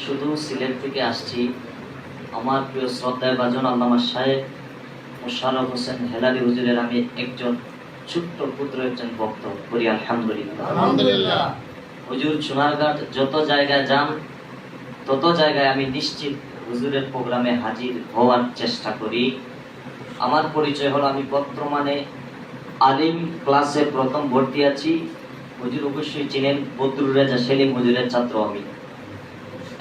শুধু সিলেট থেকে আসছি। আমার প্রিয় শ্রদ্ধায় ভাজন আল্লামা শায়েখ মোশাররফ হোসেন হেলালি হুজুরের আমি একজন ছোট্ট পুত্র, একজন ভক্ত করি। আলহামদুলিল্লাহ। হুজুর সোনারঘাট যত জায়গায় যান তত জায়গায় আমি নিশ্চিত হুজুরের প্রোগ্রামে হাজির হওয়ার চেষ্টা করি। আমার পরিচয় হলো, আমি বর্তমানে আলিম ক্লাসে প্রথম ভর্তি আছি। হুজুর অবশ্যই চিনেন, বদরুল রেজা সেলিম হুজুরের ছাত্র আমি।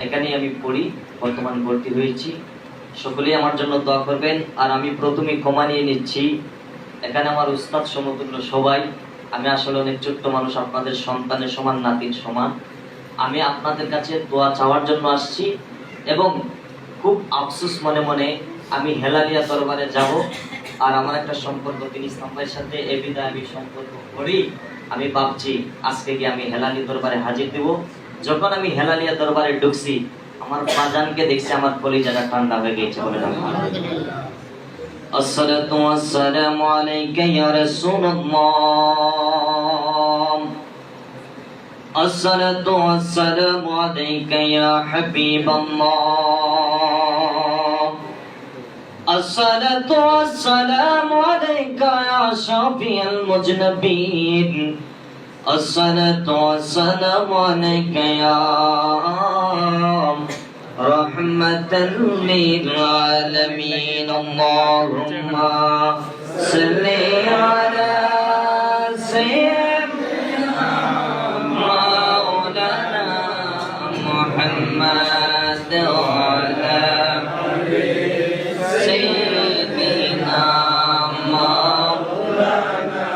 এখানে আমি পড়ি, বর্তমান ভর্তি হয়েছি। সকলেই আমার জন্য দোয়া করবেন। আর আমি প্রথমে ক্ষমা নিয়ে নিচ্ছি, এখানে আমার উস্তাদ সমতুল্য সবাই। আমি আসলে অনেক ছোট্ট মানুষ, আপনাদের সন্তানের সমান, নাতির সমান। আমি আপনাদের কাছে দোয়া চাওয়ার জন্য আসছি এবং খুব আফসোস মনে মনে আমি হেলালিয়া দরবারে যাব। আর আমার একটা সম্পর্ক তিনি ইসলাম ভাইয়ের সাথে, এ বিদায় আমি সম্পর্ক করি। আমি ভাবছি আজকে গিয়ে আমি হেলালি দরবারে হাজির দেব। যখন আমি হেলালিয়া দরবারে ঢুকছি, আমার বাজানকে দেখছি, আমার কলিজাটা ঠান্ডা হয়ে গেছে। বলে আসসালাতু ওয়াসসালামু আলাইকা ইয়া রাসূলুল্লাহ, আসসালাতু ওয়াসসালামু আলাইকা ইয়া হাবিবাল্লাহ, আসসালাতু ওয়াসসালামু আলাইকা ইয়া শাফিয়াল মুজনাবিন, আসসালাতু ওয়াসসালামু আলাইকা ইয়া রাহমাতাল লিল আলামিন। আল্লাহুম্মা সাল্লি আলা সাইয়্যিদিনা মাওলানা মুহাম্মাদ ওয়া আলা সাইয়্যিদিনা মাওলানা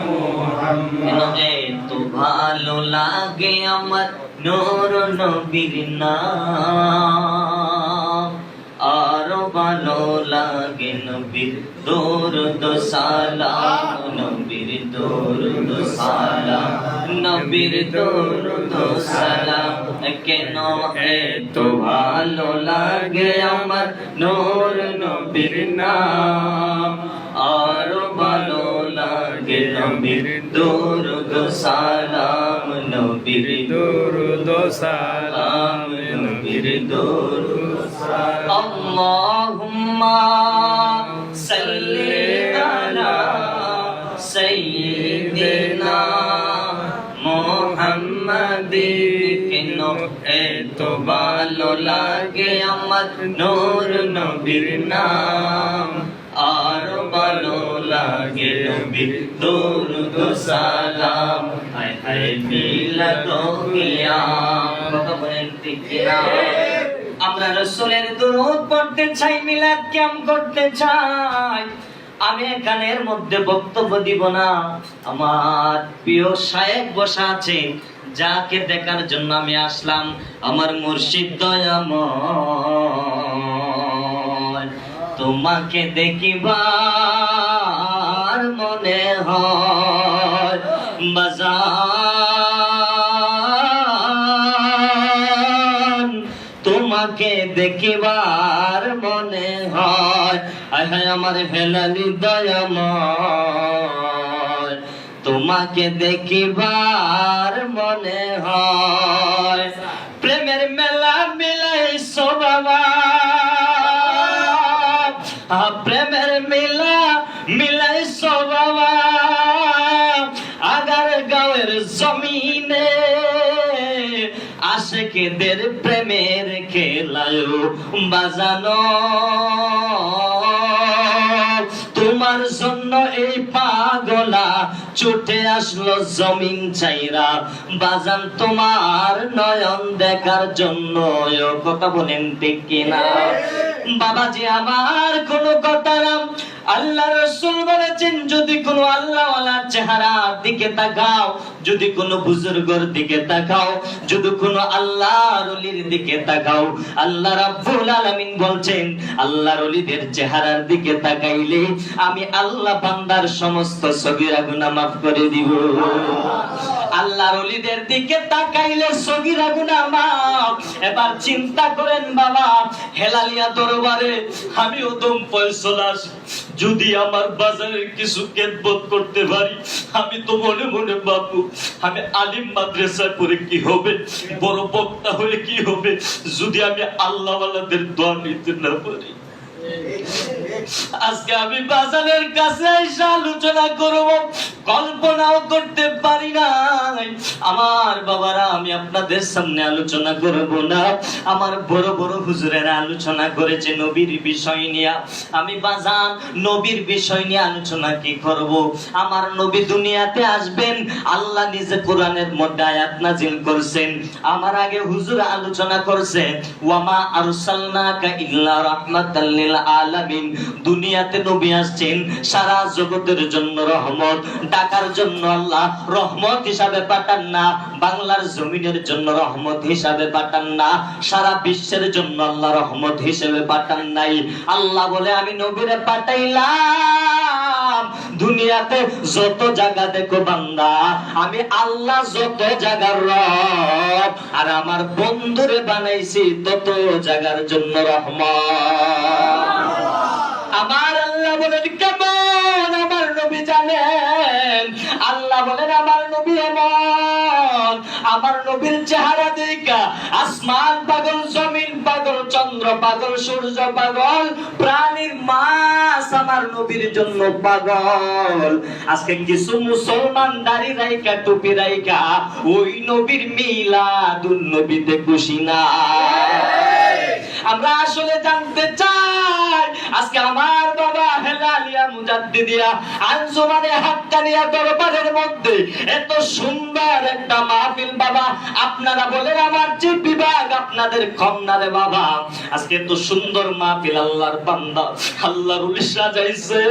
মুহাম্মাদ। এত ভালো লাগে আমার নূর নবীর নাম, আরো ভালো লাগে নবীর দরুদ সালাম, নবীর দরুদ সালাম, নবীর দরুদ সালাম। কেন এত ভালো লাগে আমার নূর নবীর নাম, আরো ভালো লাগে নবীর দরুদ সালাম, নবীর দরুদ সালাম, নবীর দরুদ সালাম। আল্লাহুম্মা সাল্লি আলা সাইয়্যিদিনা মুহাম্মাদিন। কেন এত ভালো লাগে আমার নূর নবীর নাম, আর ভালো লাগে নবীর দরুদ সালাম। হায় হায় মিলাদ কিয়াম। কথা বলেন ঠিক কিনা? আমরা রাসূলের দরুদ পড়তে চাই, মিলাদ কিয়াম করতে চাই। আমি এখানের মধ্যে বক্তব্য দিব না, আমার প্রিয় শায়েখ বসা আছে, যাকে দেখার জন্য আমি আসলাম। আমার মুর্শিদ দয়াময়, তোমাকে দেখিবার মনে হয় বাজান, তোমাকে দেখিবার মনে হয়। আয় হায় আমার হেলালি দয়াময়, তোমাকে দেখিবার মনে হয়। প্রেমের মেলা মিলাইছো বাবা, প্রেমের মেলা মিলাইছো বাবা, আগার গাঁয়ের জমিনে আশিকদের প্রেমের খেলায় বাজানো। তোমার জন্য এই পাগলা ছুটে আসলো জমিন চাইরা বাজান, তোমার নয়ন দেখার জন্য। কথা বলেন ঠিক কিনা? বাবাজি আমার কোনো কথা না, আল্লাহ রাসূল বলেছেন, যদি কোনো আল্লাহওয়ালার চেহারার দিকে তাকাও, যদি কোনো বুজুর্গের দিকে তাকাও, যদি কোনো আল্লাহর ওলির দিকে তাকাও, আল্লাহ রাব্বুল আলামিন বলছেন, আল্লাহর ওলিদের চেহারার দিকে তাকাইলে আমি আল্লাহ বান্দার সমস্ত সগীরা গুনাহ মাফ করে দিব। আল্লাহর ওলিদের দিকে তাকাইলে সগীরা গুনাহ মাফ। এবার চিন্তা করেন বাবা, হেলালিয়া দরবারে আমি ওদম ফয়সালা যদি আমার বাজারের কিছু খেদমত করতে পারি, আমি তো মনে মনে ভাববো আমি আলিম মাদ্রাসায় পড়ে কি হবে, বড় বক্তা হয়ে কি হবে। হবে যদি আমি আল্লাহওয়ালাদের দোয়া নিতে না পারি। আজকে আমি বাজারের কাছে এসে আলোচনা করব, কল্পনাও করতে পারি নাই আমার বাবারা আমি আপনাদের সামনে আলোচনা করব না। আমার বড় বড় হুজুরেরা আলোচনা করেছে নবীর বিষয় নিয়ে, আমি বাজান নবীর বিষয় নিয়ে আলোচনা কি করব? আমার নবী দুনিয়াতে আসবেন, আল্লাহ নিজে কোরআনের মধ্যে আয়াত নাজিল করছেন। আমার আগে হুজুর আলোচনা করছে ওয়ামা আরসালনাকা ইল্লা রাহমাতাল লিল আলামিন, দুনিয়াতে নবী আসছেন সারা জগতের জন্য রহমত, ঢাকার জন্য আল্লাহ রহমত হিসাবে পাঠান না, বাংলার জমিনের জন্য রহমত হিসাবে পাঠান না, সারা বিশ্বের জন্য আল্লাহ রহমত হিসেবে পাঠান নাই। আল্লাহ বলে আমি নবীরে পাঠাইলাম দুনিয়াতে যত জায়গা দেখো বান্দা, আমি আল্লাহ যত জায়গার রব, আর আমার বন্ধুরে বানাইছি তত জায়গার জন্য রহমত। আমার আল্লাহ বলেন কেমন আমার নবী জানেন? আল্লাহ বলেন আমার নবী এমন, আমার নবীর চেহারা দেখা আসমান পাগল, জমিন পাগল, চন্দ্র পাগল, সূর্য পাগল, প্রাণীর মাছ আমার নবীর জন্য পাগল। আজকে কিছু মুসলমান দাড়ি রাইকা টুপি রাইকা ওই নবীর মিলাদুন নবীতে খুশি না। আমরা আসলে জানতে চাই আজকে আমার বাবা হেলালিয়া মুজাদ্দিদিয়া আঞ্জুমানে হাক্কানিয়া দরবারের মধ্যে এত সুন্দর একটা মাহফিল বাবা, আপনারা বলেন আমার যে বিভাগ আপনাদের কন্যারে বাবা, আজকে এত সুন্দর মাহফিল আল্লাহর বান্দা আল্লাহর ওলি সাজাইছে।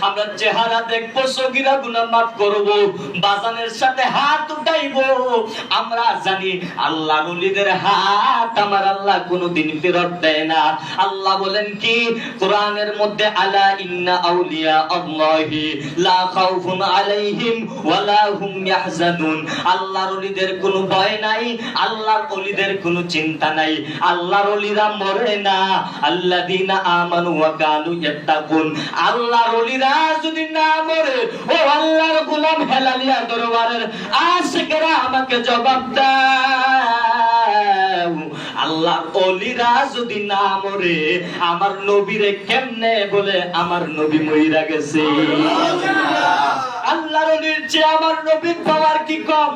আমরা চেহারা দেখবো, সগীরা গুনাহ মাফ করব, বাজানের সাথে হাত উঠাইবো। আমরা জানি আল্লাহর ওলিদের হাত আমার আল্লাহ কোনদিন ফেরত দেয় না। আল্লাহ বলেন কি কোরআনের মধ্যে আলা ইন্না আউলিয়া আল্লাহি লা খাউফুন আলাইহিম ওয়ালা হুম ইয়াহজানুন, আল্লাহর ওলিদের কোনো ভয় নাই, আল্লাহর ওলিদের কোনো চিন্তা নাই, আল্লাহর ওলিরা মরে না। আল্লাযিনা আমানু ওয়া কানু ইয়াত্তাকুন, আল্লাহর ওলিরা যদি না মরে, ও আল্লাহর গোলাম হেলালিয়া দরবারের আশিকরা আমাকে জবাব দাও, আল্লাহর ওলিরা যদি না মরে আমার নবীরে কেমনে বলে আমার নবী মইরা গেছে? আল্লাহর ওলির চেয়ে আমার নবীর পাওয়ার কি কম?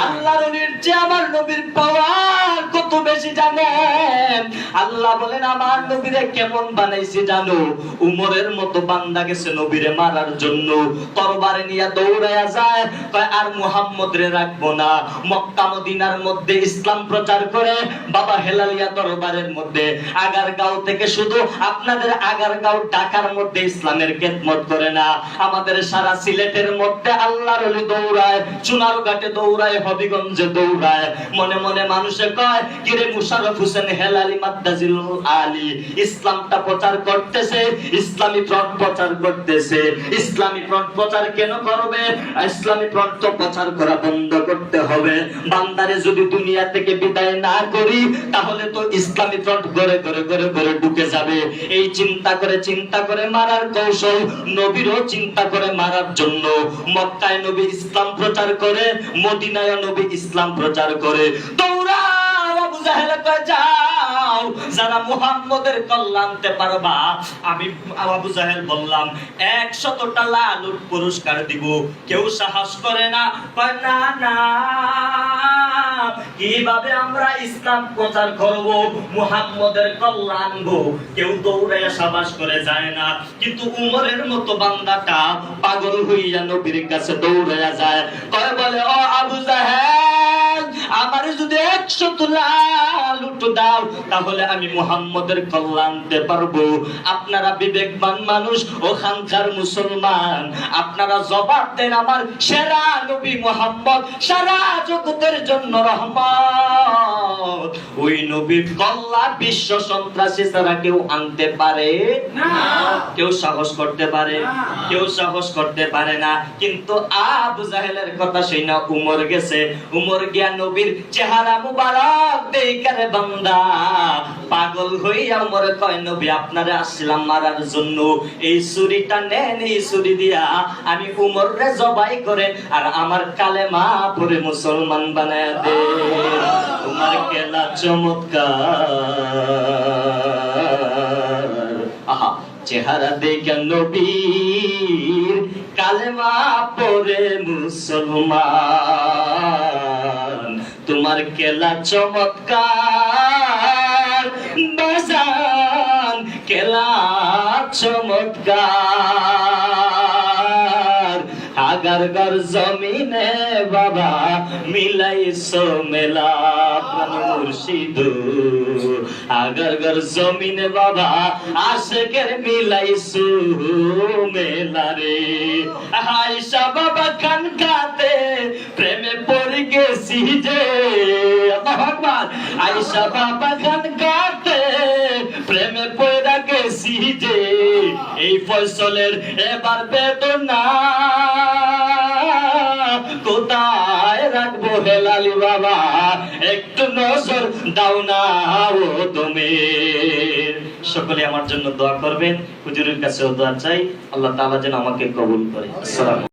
আল্লাহর ওলির চেয়ে আমার নবীর পাওয়ার কত বেশি জানেন? আল্লাহ বলেন আমার নবীরে কেমন বানাইছে জানো? উমরের মতো বান্দা গেছে নবীরে মারার জন্য, তরবারে নিয়ে দৌড়ায়া যায়, কয় আর মুহাম্মদরে রাখবো না। মক্কা মদিনার মধ্যে ইসলাম প্রচার করে বাবা হেলালিয়া দরবারের মধ্যে আগারগাঁও থেকে, শুধু আপনাদের আগারগাঁও ঢাকার মধ্যে ইসলামের খেদমত করে না, আমাদের সারা সিলেটের মধ্যে আল্লাহর ওলি দৌড়ায়, চুনারঘাটে দৌড়ায়, হবিগঞ্জে দৌড়ায়। মনে মনে মানুষে কয় কিরে মুশাররফ হোসেন হেলালি মাদ্দাজিল আলী ইসলামটা প্রচার করতেছে, ইসলামী ফ্রন্ট প্রচার করতেছে। ইসলামী ফ্রন্ট প্রচার কেন করবে? ইসলামী ফ্রন্ট তো প্রচার করা বন্ধ করতে হবে। বান্দারে যদি দুনিয়া থেকে বিদায় না করি তাহলে তো ইসলামী ফ্রন্ট ঘরে ঘরে ঘরে ঘরে ঢুকে যাবে। এই চিন্তা করে মারার কৌশল, নবীরও চিন্তা করে মারার জন্য মক্কায় নবী ইসলাম প্রচার করে, মদিনায় নবী ইসলাম প্রচার করে। দৌড়াও আবু জাহেল কয় যাও, যারা মুহাম্মদের কল্যাণ আনতে পারবা আমি আবু জাহেল বললাম 100টা লালুর পুরস্কার দিব। কেউ সাহস করে না, কয় না না কিভাবে আমরা ইসলাম প্রচার করব, মুহাম্মদের কল্যাণ আনবো? কেউ দৌড়ে সাবাস করে যায় না। কিন্তু উমরের মতো বান্দাটা পাগল হইয়া নবীর কাছে দৌড়ে যায়, কয় বলে ও আবু জাহেল আমার যদি 100 লাল উঠ দাও তাহলে আমি মুহাম্মদের কল্যাণ আনতে পারবো। আপনারা বিবেকবান মানুষ ও খানকার মুসলমান, আপনারা জবাব দেন আমার সেরা নবী মুহাম্মদ সারা জগতের জন্য রহমত, ওই নবীর কল্যাণ বিশ্ব সন্ত্রাসী ছাড়া কেউ আনতে পারে না? কেউ সাহস করতে পারে? কেউ সাহস করতে পারে না। কিন্তু আবু জাহেলের কথা শুনে উমর গেছে, উমর গিয়া নবীর চেহারা মুবারক দেইকারে বান্দা পাগল হইয়া মরে কয় নবী আপনারে আসছিলাম মারার জন্য, এই ছুরিটা নেন, এই ছুরি দিয়া আমি উমররে জবাই করে আর আমার কালেমা পড়ে মুসলমান বানায় দে। তোমার খেলা চমৎকার, আহা চেহারা দেখে নবীর কালেমা পড়ে মুসলমান। তোমার খেলা চমৎকার বাজান, খেলা চমৎকার। আগারগার জমিনে বাবা মিলাইছো মেলা প্রাণ মুর্শিদ, আগারগার জমিনে বাবা আশেকের মিলাইছো মেলা রে। আয়েশা বাবা খান খাতে প্রেমে পড়ে গেছি যে, আল্লাহু আকবার। আয়েশা বাবা খান খাতে প্রেমে পড়ে গেছি যে, এই ফয়সলের এবার বেদনা কোথায় রাখবো হেলালি বাবা, একটু নজর দাও না ও তুমি। সকলে আমার জন্য দোয়া করবেন, হুজুরের কাছেও দোয়া চাই, আল্লাহ তাআলা যেন আমাকে কবুল করে। আসসালামু